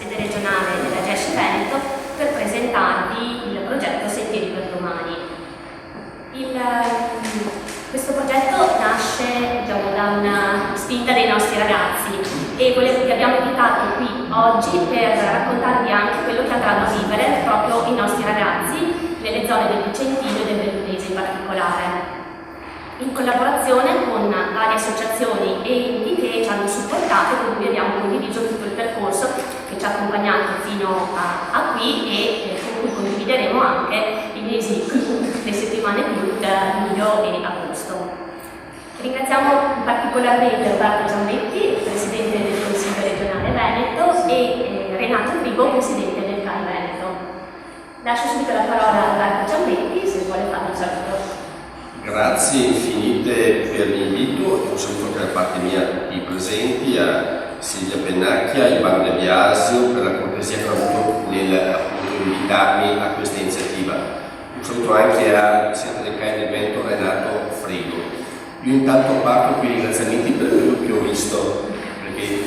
sede regionale della GESC Veneto per presentarvi il progetto Sentieri per Domani. Questo progetto nasce da una spinta dei nostri ragazzi e vi abbiamo invitato qui oggi per raccontarvi anche quello che andranno a vivere proprio i nostri ragazzi nelle zone del Vicentino e del Bellunese in particolare, in collaborazione con varie associazioni e enti che ci hanno supportato e con cui abbiamo condiviso tutto il percorso che ci ha accompagnato fino a qui e con cui condivideremo anche i mesi clou, le settimane clou da luglio e agosto. Ringraziamo particolarmente Roberto Giambetti, Presidente del Consiglio regionale Veneto, e Renato Frigo, Presidente del CAI Veneto. Lascio subito la parola a Roberto Giambetti se vuole fare un saluto. Grazie infinite per l'invito e un saluto anche da parte mia a tutti i presenti, a Silvia Pennacchia, a Ivano De Biasio per la cortesia che ha avuto nel invitarmi a questa iniziativa. Un saluto anche al Presidente del CAI del Veneto Renato Frigo. Io intanto parto con i ringraziamenti per quello che ho visto, perché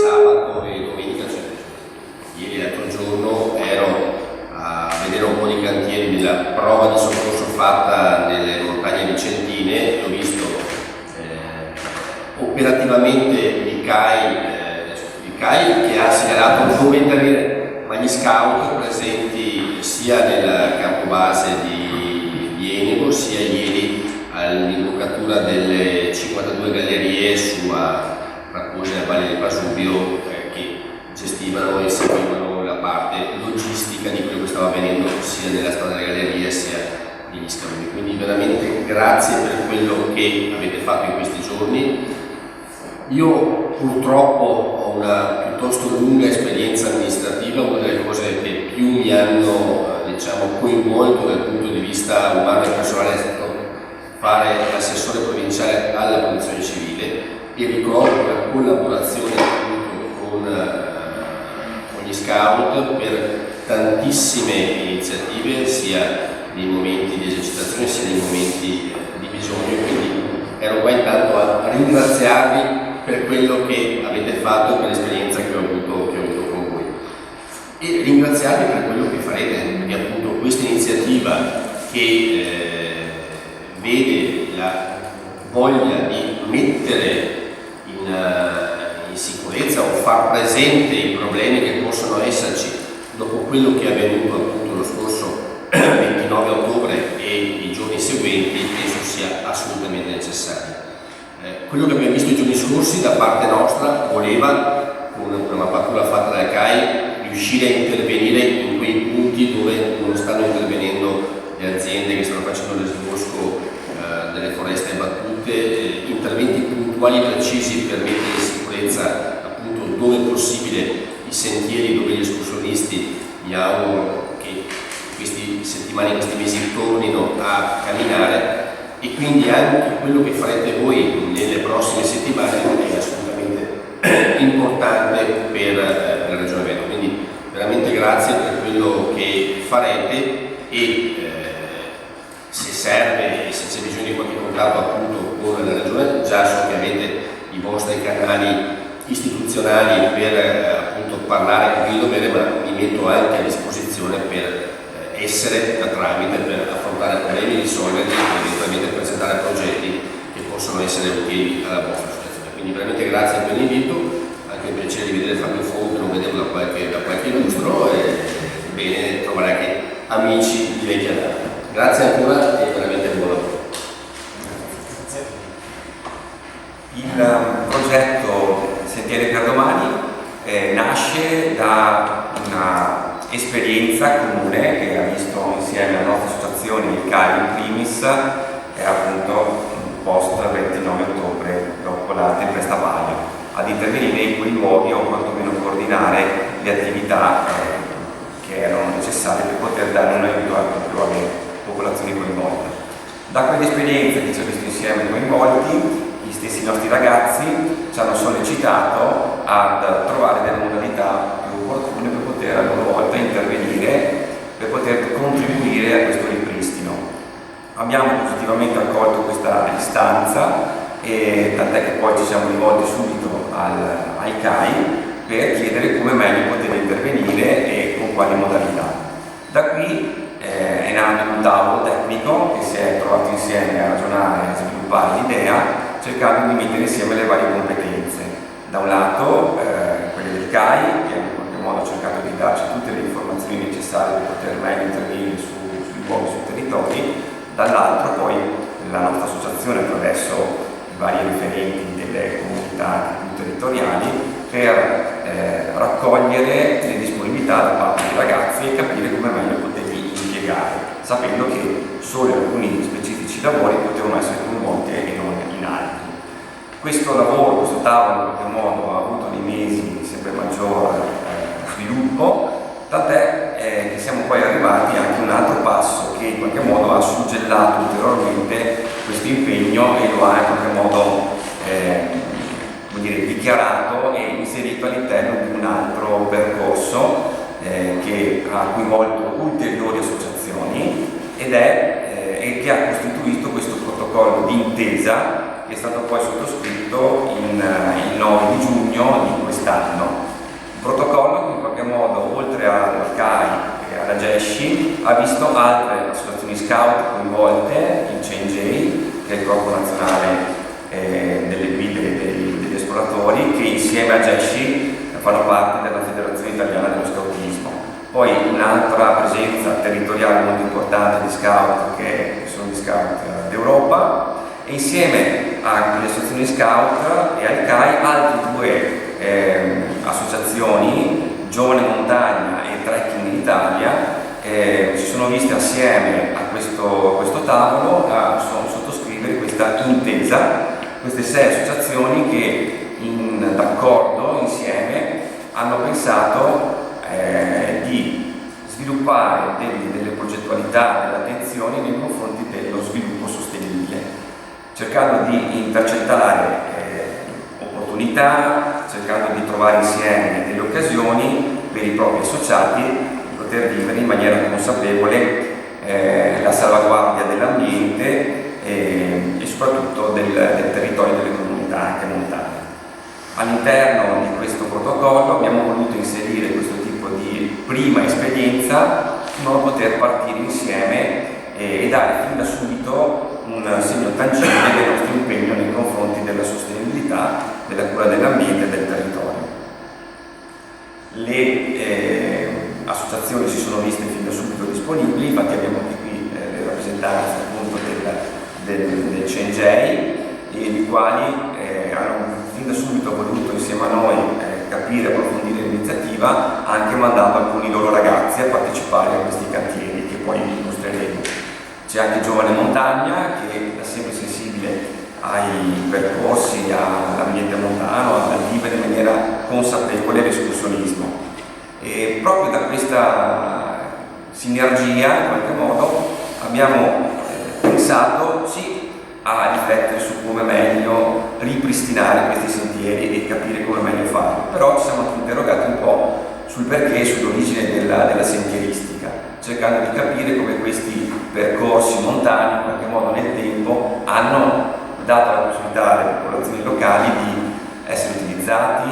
sabato e domenica, cioè ieri e l'altro giorno, ero a vedere un po' di cantieri della prova di soccorso fatta nelle montagne vicentine e ho visto operativamente il CAI che ha segnalato dove intervenire, ma gli scout presenti sia nel campo base di Enego sia ieri all'imboccatura delle 52 gallerie sulla Raccogna e Valle del Pasubio che gestivano e seguivano la parte logistica di quello che stava avvenendo sia nella strada delle gallerie sia negli scambi. Quindi veramente grazie per quello che avete fatto in questi giorni. Io purtroppo ho una piuttosto lunga esperienza amministrativa, una delle cose che più mi hanno coinvolto dal punto di vista umano e personale è stato fare l'assessore provinciale alla protezione civile e ricordo la collaborazione con gli scout per tantissime iniziative sia nei momenti di esercitazione sia nei momenti di bisogno, quindi ero qua intanto a ringraziarvi per quello che avete fatto e per l'esperienza che ho avuto con voi e ringraziarvi per quello che farete, perché appunto questa iniziativa che vede la voglia di mettere in sicurezza o far presente i problemi che possono esserci dopo quello che è avvenuto appunto lo scorso 29 ottobre e i giorni seguenti penso sia assolutamente necessario. Quello che abbiamo visto i giorni scorsi da parte nostra voleva, con una mappatura fatta dal CAI, riuscire a intervenire in quei punti dove non stanno intervenendo le aziende che stanno facendo l'esbosco delle foreste battute, interventi puntuali e precisi per mettere in sicurezza appunto dove è possibile i sentieri dove gli escursionisti mi auguro che queste settimane, questi mesi tornino a camminare e quindi anche quello che farete voi nelle prossime settimane è assolutamente importante per la Regione Veneto. Quindi veramente grazie per quello che farete e se serve e se c'è bisogno di qualche contatto appunto con la Regione, già so che avete i vostri canali istituzionali per appunto parlare con il dovere, ma mi metto anche a disposizione per essere da tramite per affrontare problemi, risolverli e eventualmente presentare progetti che possono essere utili alla vostra associazione. Quindi veramente grazie per l'invito, anche un piacere di vedere Fabio Fonte, non vedevo da qualche lustro e bene trovare anche amici di vecchia data. Grazie ancora e veramente buon lavoro. Il progetto Sentieri per Domani nasce da una esperienza comune che ha visto insieme alla nostra associazione, il CAI in primis, è appunto post 29 ottobre, dopo la tempesta Vaio, ad intervenire in quei luoghi o quantomeno coordinare le attività che erano necessarie per poter dare un aiuto alle popolazioni coinvolte. Da quell'esperienza che ci ha visto insieme coinvolti, gli stessi nostri ragazzi ci hanno sollecitato ad trovare delle modalità più opportune per poter a loro volta intervenire, per poter contribuire a questo ripristino. Abbiamo positivamente accolto questa istanza, e tant'è che poi ci siamo rivolti subito al CAI per chiedere come meglio poter intervenire e con quali modalità. Da qui è nato un tavolo tecnico che si è trovato insieme a ragionare e a sviluppare l'idea, cercando di mettere insieme le varie competenze. Da un lato quelle del CAI, che in qualche modo ha cercato di darci tutte le informazioni necessarie per poter meglio intervenire sui luoghi, sui territori, dall'altro poi la nostra associazione attraverso i vari referenti delle comunità territoriali per raccogliere le disponibilità da parte dei ragazzi e capire come meglio poterli impiegare, sapendo che solo alcuni specifici lavori potevano essere coinvolti e non in altri. Questo lavoro, questo tavolo in qualche modo ha avuto nei mesi sempre maggior sviluppo, tant'è che siamo poi arrivati anche a un altro passo che in qualche modo ha suggellato ulteriormente questo impegno e lo ha in qualche modo dichiarato e inserito all'interno di un altro percorso che ha coinvolto ulteriori associazioni e che ha costituito questo protocollo d'intesa che è stato poi sottoscritto il 9 di giugno di quest'anno. Un protocollo che in qualche modo, oltre al CAI e alla GESCI, ha visto altre associazioni scout coinvolte, il CNJ, che è il corpo nazionale delle guide degli esploratori, che insieme a GESCI fanno parte della Federazione Italiana dello Scoutismo. Poi un'altra presenza territoriale molto importante di scout, che sono gli scout d'Europa, e insieme alle associazioni scout e al CAI altre due associazioni, Giovane Montagna e Trekking in Italia, si sono viste assieme a questo tavolo a sottoscrivere questa intesa, queste 6 associazioni che d'accordo insieme hanno pensato di sviluppare delle progettualità, delle attenzioni nei confronti dello sviluppo sostenibile, cercando di intercettare opportunità, cercando di trovare insieme delle occasioni per i propri associati di poter vivere in maniera consapevole la salvaguardia dell'ambiente e soprattutto del territorio e delle comunità anche montane. All'interno di questo protocollo abbiamo voluto inserire questo tipo di prima esperienza in modo da poter partire insieme e dare fin da subito un segno tangibile del nostro impegno nei confronti della sostenibilità, della cura dell'ambiente e del territorio. Le associazioni si sono viste fin da subito disponibili, infatti abbiamo anche qui le rappresentanze appunto del CNJ, i quali hanno fin da subito voluto insieme a noi capire e approfondire l'iniziativa, anche mandando alcuni loro ragazzi a partecipare a questi cantieri che poi illustreremo. C'è anche Giovane Montagna che è sempre sensibile ai percorsi, all'ambiente montano, a vivere in maniera consapevole l'escursionismo. E proprio da questa sinergia, in qualche modo, abbiamo pensato sì a riflettere su come meglio ripristinare questi sentieri e capire come meglio farlo, però ci siamo anche interrogati un po' sul perché e sull'origine della sentieristica, cercando di capire come questi percorsi montani in qualche modo nel tempo hanno dato la possibilità alle popolazioni locali di essere utilizzati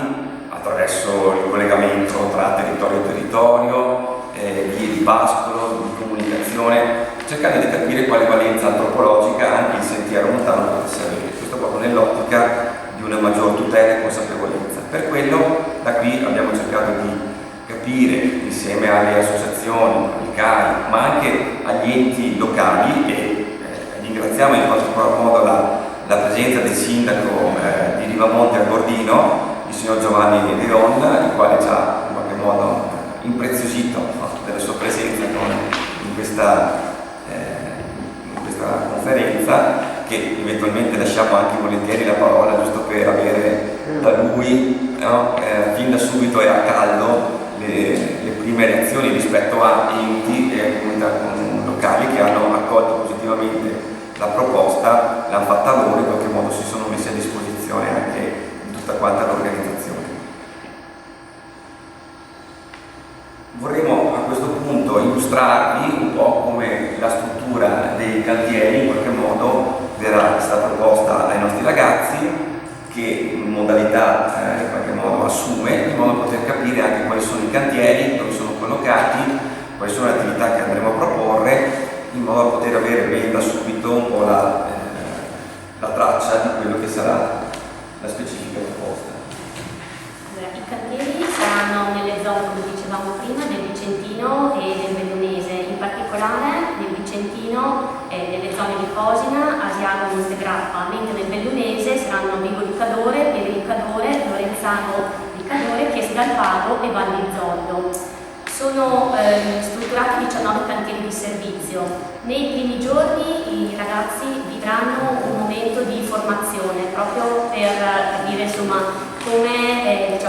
attraverso il collegamento tra territorio e territorio, vie di pascolo, di comunicazione, cercando di capire quale valenza antropologica anche il sentiero montano potesse avere, questo proprio nell'ottica di una maggior tutela e consapevolezza. Per quello da qui abbiamo cercato di capire insieme alle associazioni, al CAI, ma anche agli enti locali e ringraziamo in particolar modo la presenza del sindaco di Rivamonte Albordino, il signor Giovanni Leon, il quale ci ha in qualche modo impreziosito della sua presenza in questa conferenza, che eventualmente lasciamo anche volentieri la parola giusto per avere da lui fin da subito e a caldo le prime reazioni rispetto a enti e comunità locali che hanno accolto positivamente la proposta, l'hanno fatta loro e in qualche modo si sono messi a disposizione anche di tutta quanta l'organizzazione. Vorremmo a questo punto illustrarvi un po' come la struttura dei cantieri in qualche modo verrà stata proposta ai nostri ragazzi che modalità in qualche modo assume, in modo da poter capire anche quali sono i cantieri, dove sono collocati, quali sono le attività che andremo a proporre, in modo da poter avere ben da subito un po' la traccia di quello che sarà la specifica proposta. Allora, i cantieri saranno nelle zone, come dicevamo prima, del Vicentino e del Bellunese, in particolare nel Vicentino nelle zone di Cosina, Asiago, Montegrappa, mentre nel Bellunese saranno Vibo di Cadore, Pieve di Cadore, Lorenzano di Cadore, Chiesa dal Pago e Val di Zoldo. Sono strutturati 19 cantieri di servizio. Nei primi giorni i ragazzi vivranno un momento di formazione proprio per capire insomma come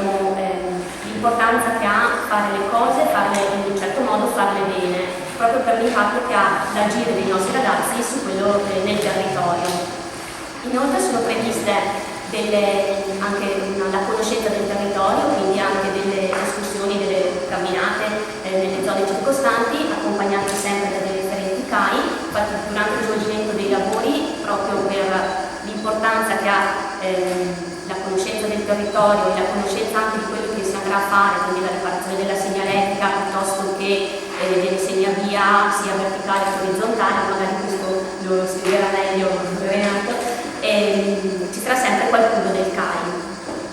l'importanza che ha fare le cose, farle in un certo modo, farle bene, proprio per l'impatto che ha l'agire dei nostri ragazzi su quello nel territorio. Inoltre sono previste anche la conoscenza del territorio, quindi anche delle escursioni, delle camminate nelle zone circostanti, accompagnate sempre da dei referenti CAI. Infatti durante lo svolgimento dei lavori, proprio per l'importanza che ha la conoscenza del territorio e la conoscenza anche di quello che si andrà a fare, quindi la riparazione della segnaletica piuttosto che delle segnavia sia verticale che orizzontale, magari questo lo spiegherà meglio Renato. Ci sarà sempre qualcuno del CAI.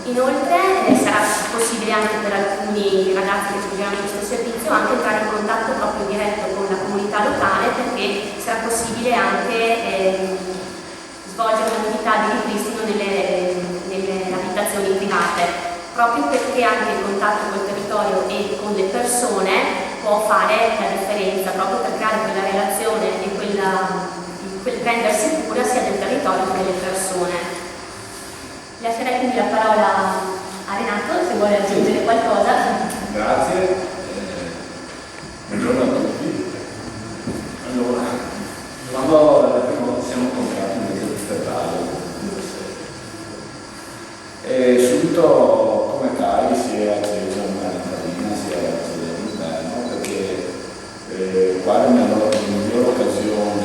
Inoltre sarà possibile anche per alcuni ragazzi che svolgeranno questo servizio anche entrare in contatto proprio diretto con la comunità locale, perché sarà possibile anche svolgere un'attività di ripristino nelle abitazioni private, proprio perché anche il contatto col territorio e con le persone può fare la differenza, proprio per creare quella relazione e quel rendersi cura sia del territorio che delle persone. Lascerei quindi la parola a Renato se vuole aggiungere qualcosa. Grazie, buongiorno a tutti. Allora, quando la prima volta siamo incontrati in mezzo di febbraio 2007, subito come CAI si è accesa una lampadina, si è accesa all'interno, perché quale migliore occasione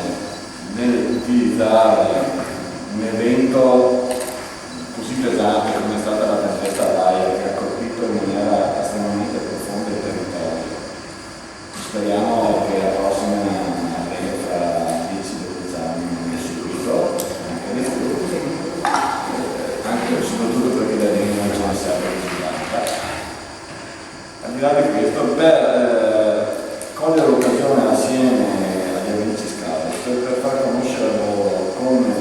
nell'utilizzare un evento così pesante come è stata la tempesta Gaia, che ha colpito in maniera estremamente profonda il territorio. Speriamo che la prossima avvenga fra 10-12 anni, non è subito, anche soprattutto perché da lì non ce ne serve risultata. Al di là di questo, per cogliere l'occasione assieme agli amici per far conoscere loro com'è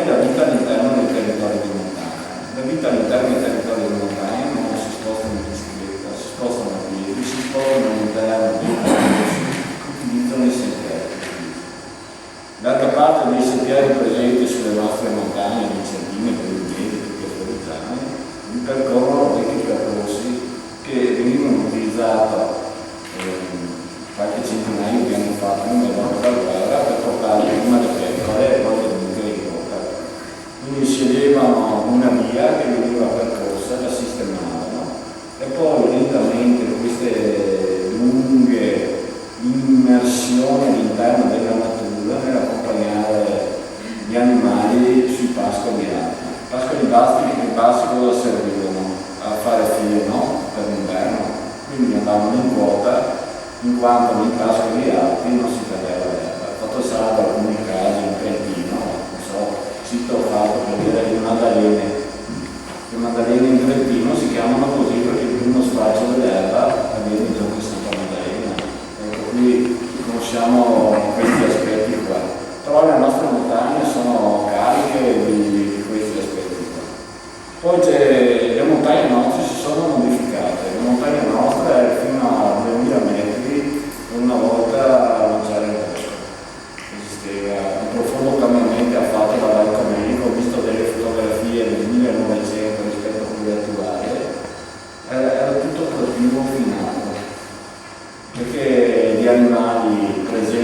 la vita all'interno del territorio di montagna. La vita all'interno del territorio di montagna non si sposta in bicicletta, si spostano a piedi, si spostano all'interno dei percorsi, utilizzano i sentieri. D'altra parte dei sentieri presenti sulle nostre montagne, nei Cervini, per i Piazzorizzani, vi percorrono vecchi percorsi che venivano utilizzati qualche centinaio di anni fa, prima della guerra, per portare prima le pecore e poi le mucche in bocca. Quindi sceglievano una via che veniva percorsa, la sistemavano e poi lentamente queste lunghe immersioni all'interno della natura nell'accompagnare gli animali sui pascoli alti. I pascoli bassi cosa servivano? A fare fieno per l'inverno, quindi andavano in quota, in quanto nei pascoli alti non si perdeva l'erba. Fatto salvo alcuni casi in Trentino, non so, sito fatto per dire le Maddalene. Le Maddalene in Trentino si chiamano così perché il primo sfraccio dell'erba avviene in giorno di Santa Maddalena. Ecco, qui conosciamo questi aspetti qua. Però le nostre montagne sono cariche di questi aspetti qua. Poi le montagne nostre si sono modificate. La montagna nostra è fino a 2000 metri, una volta lanciare il bosco. Esisteva un profondo cambiamento ha fatto la Val Comenico, ho visto delle fotografie del 1900 rispetto a quelli attuali, era tutto attivo finato, perché gli animali presenti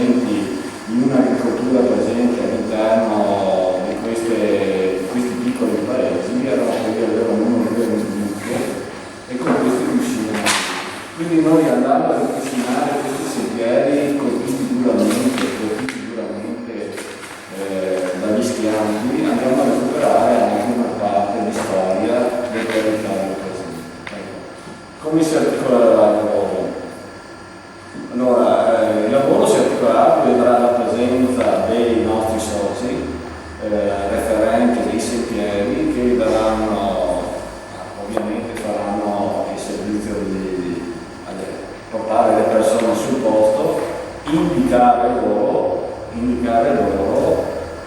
indicare loro,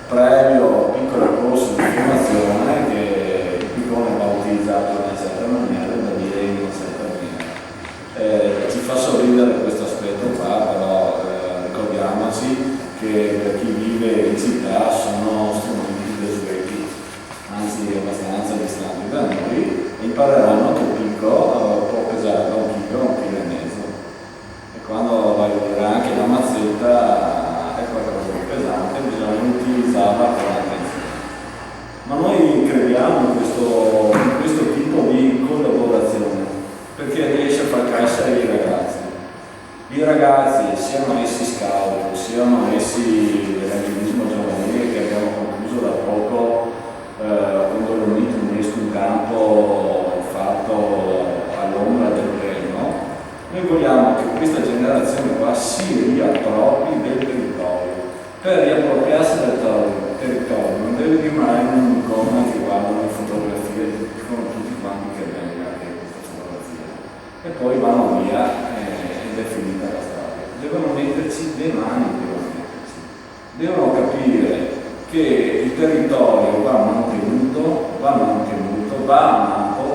previo piccolo corso di formazione che il Piccone va utilizzato in una certa maniera, da dire in una certa maniera. Ci fa sorridere questo aspetto qua, però ricordiamoci che per chi vive in città sono strumenti desueti, anzi abbastanza distanti da noi, e impareranno che il picco può pesare da 1 chilo a 1,5 kg. E quando vai a vedere anche la mazzetta è qualcosa di pesante, bisogna utilizzarla con attenzione. Ma noi crediamo in questo tipo di collaborazione, perché riesce a far crescere i ragazzi. I ragazzi, siano essi scout, siano essi dell'attivismo giovanile che abbiamo concluso da poco, quando ho riunito un campo fatto all'ombra del Reno, noi vogliamo che questa generazione qua si riappropri del territorio. Per riappropriarsi del territorio non deve rimanere un icona che guardano le fotografie con tutti quanti che vengono a questa fotografia e poi vanno via ed è finita la storia. Devono metterci le mani, devono capire che il territorio va mantenuto, va amato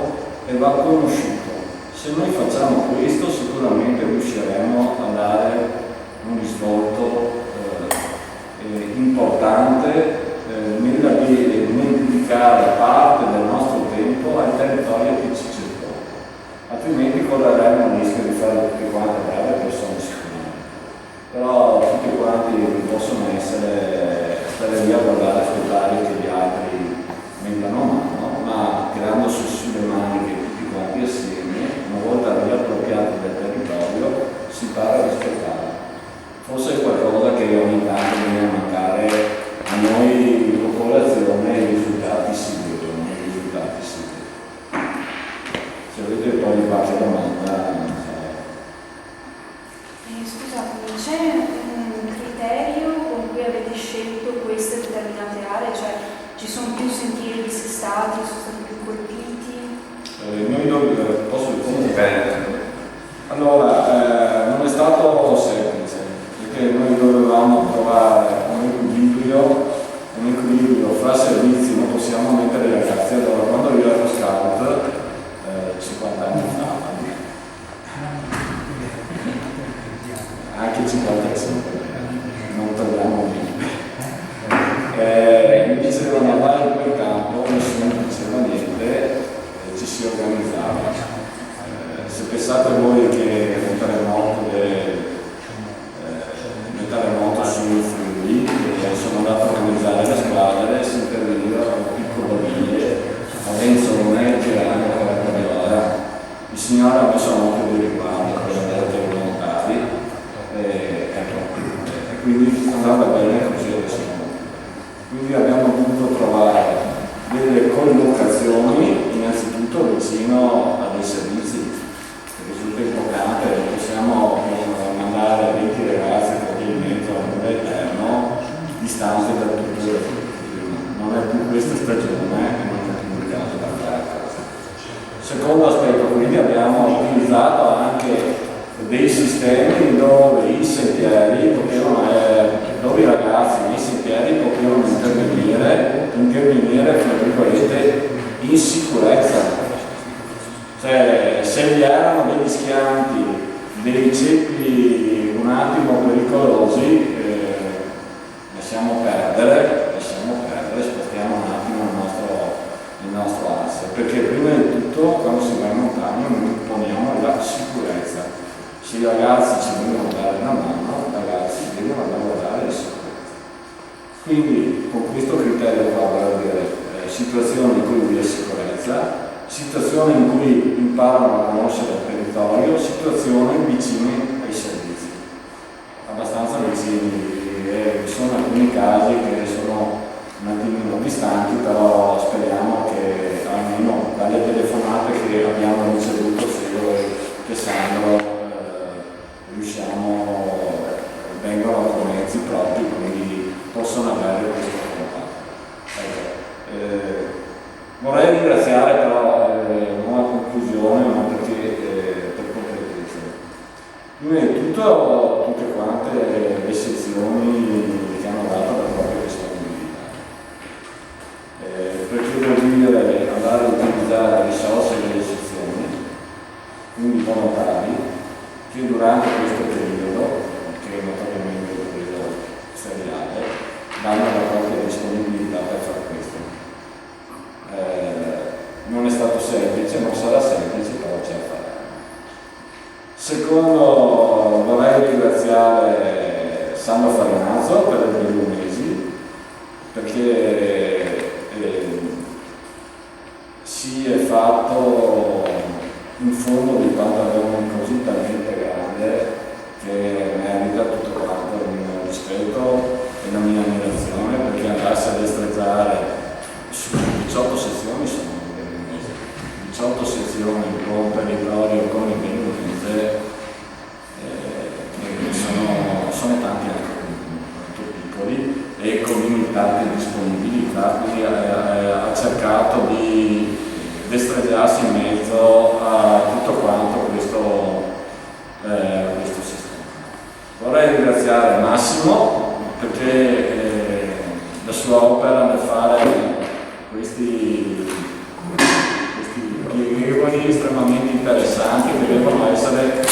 e va conosciuto. Se noi facciamo questo sicuramente riusciremo a dare un risvolto importante nel dedicare parte del nostro tempo al territorio che ci circonda. Altrimenti correremo il rischio di fare tutti quanti brave persone sicuramente. Però tutti quanti possono stare lì a guardare, aspettare che gli altri mettano mano, ma tirando sulle maniche tutti quanti assieme, una volta riappropriati del territorio, si impara a rispettare. Forse è qualcosa che ogni tanto viene a mancare a noi popolazione, i risultati si vedono, Se avete poi qualche domanda, non so. Scusate, c'è un criterio con cui avete scelto queste determinate aree? Cioè ci sono più sentieri dissestati, sono stati più colpiti? Noi posso rispondere? Allora, non è stato semplice, perché noi dovevamo trovare un equilibrio fra servizi, non possiamo mettere i ragazzi. Allora, quando io ero scout, 50 anni fa, anche 55, non torniamo più. Mi dicevano andare in quel campo, nessuno diceva niente, ci si organizzava. Se pensate voi che nel terremoto sul Friuli sono andato a organizzare le squadre, si interveniva con piccole bambine, a Renzone, Girano, il Signore ha messo molto di riguardo per le volontari, e quindi andava bene così adesso. Quindi abbiamo dovuto trovare delle collocazioni innanzitutto vicino a dei servizi, che risulta importante. Non possiamo mandare 20 ragazzi in mezzo a un eterno distanti da tutto. Non è più questa stagione e non è più il caso da fare. Secondo aspetto, quindi abbiamo utilizzato anche dei sistemi dove i sentieri dove i ragazzi nei sentieri potevano intervenire fra virgolette in sicurezza. Cioè, se vi erano degli schianti, dei ceppi un attimo pericolosi, lasciamo perdere, spostiamo un attimo il nostro asse, perché prima di tutto quando si va in montagna noi poniamo la sicurezza. Se i ragazzi ci vogliono dare una mano, i ragazzi devono lavorare in sicurezza. Quindi con questo criterio qua vorrei dire situazioni in cui vi è sicurezza, situazioni in cui imparano a conoscere il territorio, situazioni vicine ai servizi, abbastanza vicini. Ci sono alcuni casi che sono un attimino distanti, però speriamo che almeno dalle telefonate che abbiamo ricevuto, Filo e Sandro, vengono con mezzi propri, quindi possono avere questo contatto. Vorrei ringraziare però non a conclusione, ma perché per concretizzare. Prima di tutto Soprattutto tutte quante le sezioni che hanno dato la propria disponibilità. Perché vuol dire andare a utilizzare risorse delle sezioni, quindi volontari, che durante questo periodo, che è notoriamente il periodo seriale, danno la propria disponibilità per fare questo. Non è stato semplice, non sarà semplice, però ce la faremo. Secondo, vorrei ringraziare Sandro Farinazzo per i 2 mesi, perché si è fatto un fondo di pantaloni così talmente grande che merita tutto quanto il mio rispetto e la mia ammirazione, perché andarsi a destreggiare su 18 sezioni sono 18 sezioni con territorio con i Benignese, sono tanti anche molto piccoli e con limitate disponibilità, quindi ha cercato di destreggiarsi in mezzo a tutto quanto questo sistema. Vorrei ringraziare Massimo perché la sua opera nel fare questi pieghevoli estremamente interessanti che devono essere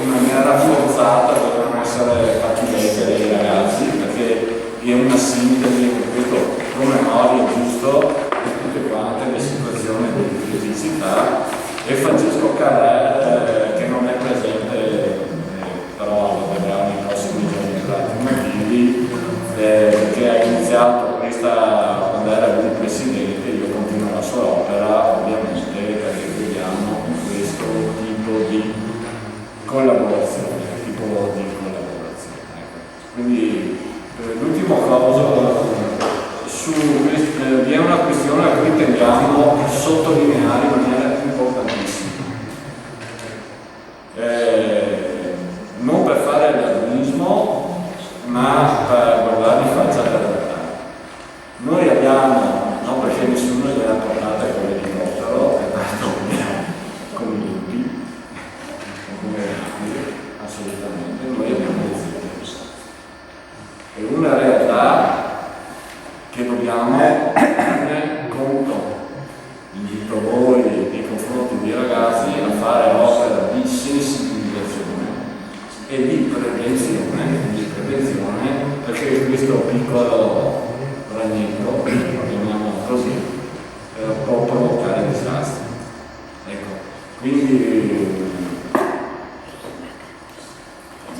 in maniera rafforzata, devono essere fatti leggere ai ragazzi, perché è una sintesi di questo promemoria giusto di tutte quante le situazioni di criticità, e Francesco Carrè che non è presente, però lo vedrà nei prossimi giorni per altri motivi, che ha iniziato questa quando era lui presidente. Io continuo la sua opera ovviamente perché crediamo in questo tipo di collaborazione, Quindi l'ultima cosa, vi è una questione a cui teniamo a sottolineare in maniera importantissima. Non per fare l'allarmismo, ma per guardare in faccia alla realtà. Noi abbiamo, non perché nessuno le ha portate con l'elicottero, è stato convinti, assolutamente, noi abbiamo le zette. È una realtà che dobbiamo tenere conto. Invito voi nei confronti dei ragazzi a fare opera di sensibilizzazione e di prevenzione, perché questo piccolo ragnetto, chiamiamolo così, può provocare disastri. Ecco, quindi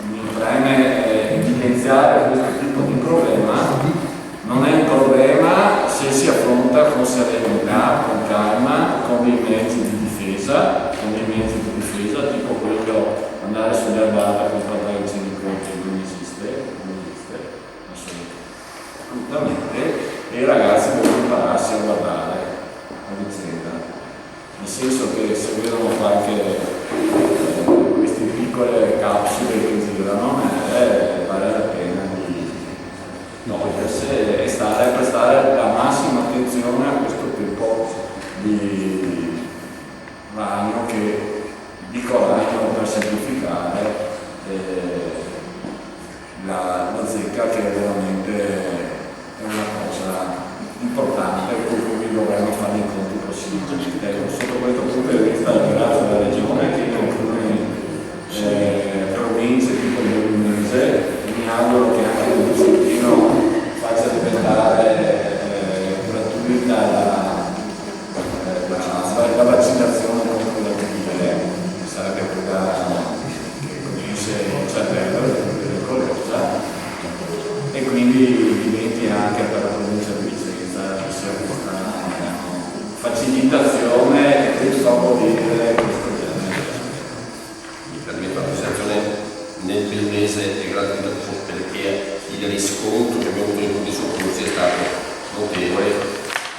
mi preme evidenziare questo tipo di problema. Non è un problema se si affronta con serenità, con calma, con dei mezzi di difesa, tipo quello andare sull'erbata con pantaloncini corti non esiste, assolutamente, e i ragazzi devono impararsi a guardare a vicenda, nel senso che se vedono qualche queste piccole capsule che girano, vale la pena di togliersi e prestare la massima attenzione a questo tipo di ragno che dico ragno per semplificare la zecca, che è veramente una cosa importante con cui dovremmo fare i conti prossimamente. Sotto questo punto di vista ringrazio la Regione che in alcune province tipo il Bolognese mi auguro che anche il Vicentino faccia diventare gratuita la vaccinazione contro la TBE, che sarebbe quella che conosce il cervello pericolosa, e quindi diventi anche per la provincia di Vicenza che sia questa facilitazione e favorire questo genere. Mi permetto la precisazione: nel Bellunese è gratuito perché il riscontro che abbiamo avuto nei punti soccorsi è stato notevole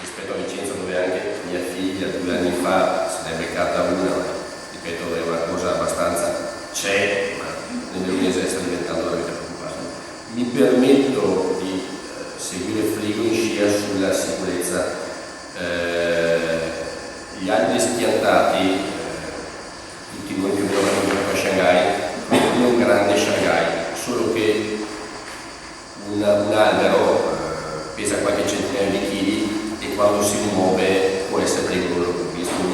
rispetto a Vicenza, dove anche mia figlia 2 anni fa se ne è beccata una. Ripeto, è una cosa abbastanza, c'è, ma nel Bellunese sta diventando veramente preoccupante. Mi permetto di seguire il frigo in scia sulla sicurezza. Gli altri schiantati, tutti noi che abbiamo lavorato a Shanghai, è un grande un albero pesa qualche centinaio di chili e quando si muove può essere pericoloso. Ho visto il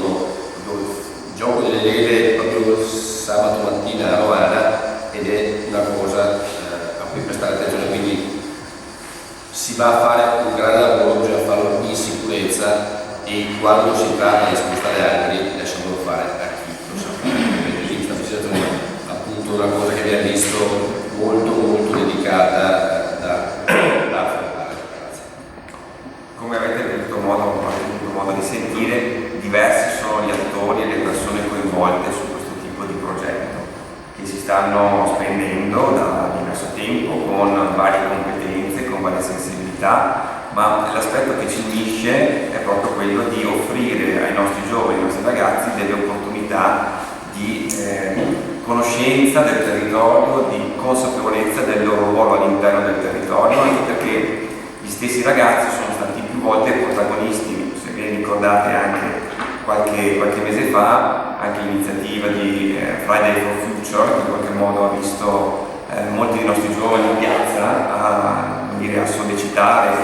gioco delle leve proprio sabato mattina a Romana ed è una cosa a cui prestare attenzione, quindi si va a fare un gran lavoro, bisogna farlo in sicurezza e quando si tratta di spostare alberi lasciamolo fare a chi lo sa fare, perché questa situazione è appunto una cosa che abbiamo visto molto delicata da affrontare. Come avete avuto modo di sentire, diversi sono gli attori e le persone coinvolte su questo tipo di progetto che si stanno spendendo da diverso tempo con varie competenze, con varie sensibilità, ma l'aspetto che ci unisce è proprio quello di offrire ai nostri giovani, ai nostri ragazzi delle opportunità di conoscenza del territorio, di consapevolezza del loro ruolo all'interno del territorio, anche perché gli stessi ragazzi sono stati più volte protagonisti. Se vi ricordate anche qualche mese fa, anche l'iniziativa di Friday for Future, che in qualche modo ha visto molti dei nostri giovani in piazza a sollecitare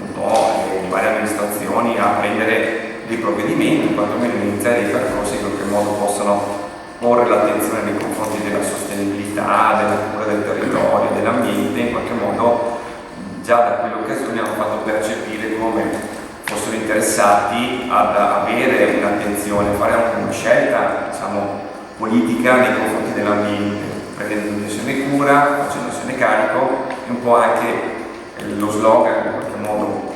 un po' le varie amministrazioni a prendere dei provvedimenti, quantomeno iniziare dei percorsi che in qualche modo possano porre l'attenzione nei confronti della sostenibilità, della cura del territorio, dell'ambiente. In qualche modo già da quell'occasione hanno fatto percepire come fossero interessati ad avere un'attenzione, a fare anche una scelta, diciamo, politica nei confronti dell'ambiente, prendendosene cura, facendosene carico, e un po' anche lo slogan in qualche modo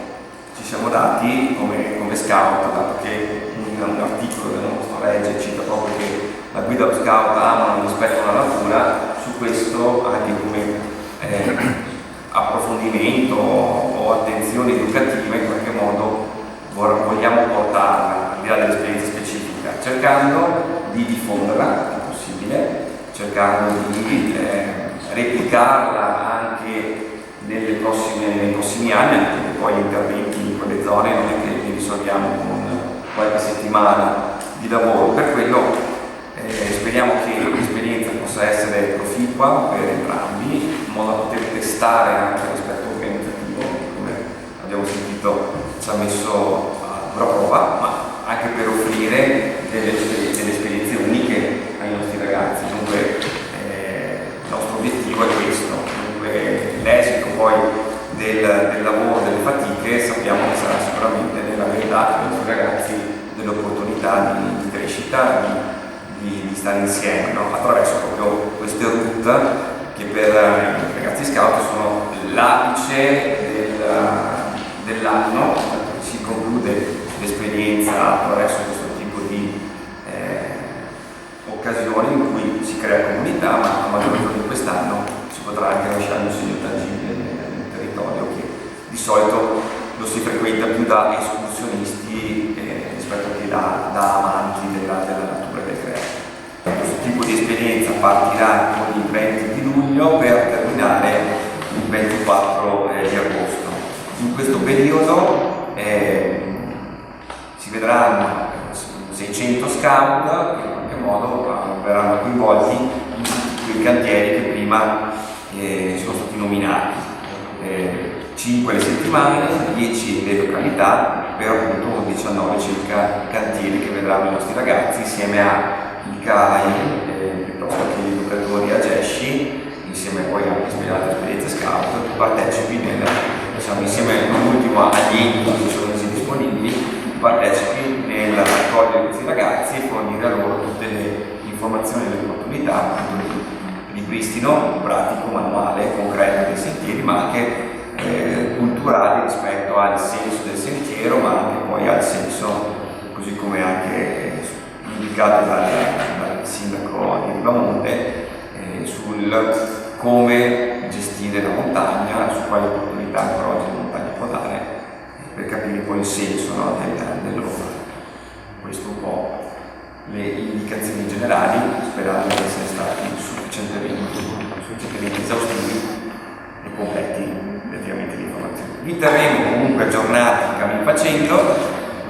ci siamo dati come scout, dato che un articolo della nostra legge cita proprio che la guida scout amano e rispettano la natura. Su questo anche come approfondimento o attenzione educativa in qualche modo vogliamo portarla al di là dell'esperienza specifica, cercando di diffonderla il possibile, cercando di replicarla anche nei prossimi anni, anche perché poi gli interventi in quelle zone non è che li risolviamo con qualche settimana di lavoro. Per quello speriamo che l'esperienza possa essere proficua per entrambi, in modo da poter testare anche l'aspetto organizzativo, come abbiamo sentito ci ha messo a dura prova, ma anche per offrire delle esperienze uniche ai nostri ragazzi. Dunque il nostro obiettivo è questo. Dunque l'esito poi del lavoro, delle fatiche, sappiamo che sarà sicuramente nell'aver dato ai nostri ragazzi delle opportunità di crescita, di stare insieme, no? Attraverso proprio queste route che per i ragazzi scout sono l'apice dell'anno. Si conclude l'esperienza attraverso questo tipo di occasioni in cui si crea comunità, ma a maggior ragione in quest'anno si potrà anche lasciare un segno tangibile nel territorio, che di solito lo si frequenta più da escursionisti rispetto che da amanti della natura e del creato. Questo tipo di esperienza partirà con il 20 di luglio per terminare il 24 di agosto. In questo periodo si vedranno 600 scout che in qualche modo verranno coinvolti in tutti quei cantieri che prima sono stati nominati. 5 le settimane, 10 le località, per appunto 19 circa cantieri che vedranno i nostri ragazzi insieme ai CAI, piuttosto che gli educatori AGESCI, insieme poi alle esperienze scout, partecipi insieme non ultimo agli enti che sono resi disponibili, partecipi nel raccogliere questi ragazzi e fornire a loro tutte le informazioni e le opportunità di ripristino pratico, manuale, concreto dei sentieri, ma anche culturali rispetto al senso del sentiero, ma anche poi al senso, così come anche indicato dal sindaco di Rivamonte, sul come gestire la montagna, su quali opportunità ancora oggi la montagna può dare, per capire poi il senso, no, dell'opera. Questo un po' le indicazioni generali, sperando di essere stati sufficientemente esaustivi e completi relativamente le informazioni. Vi terremo comunque aggiornati cammin facendo,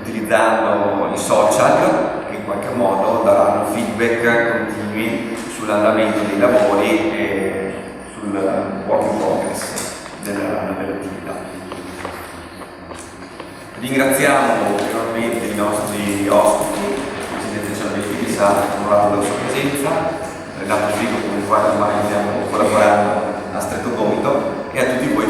utilizzando i social che in qualche modo daranno feedback continui sull'andamento dei lavori e sul work in progress dell'attività. Ringraziamo ulteriormente i nostri ospiti, il Presidente Ciambelli che sa onorato della sua presenza, Renato Figo con il quale ormai stiamo collaborando a stretto gomito, e a tutti voi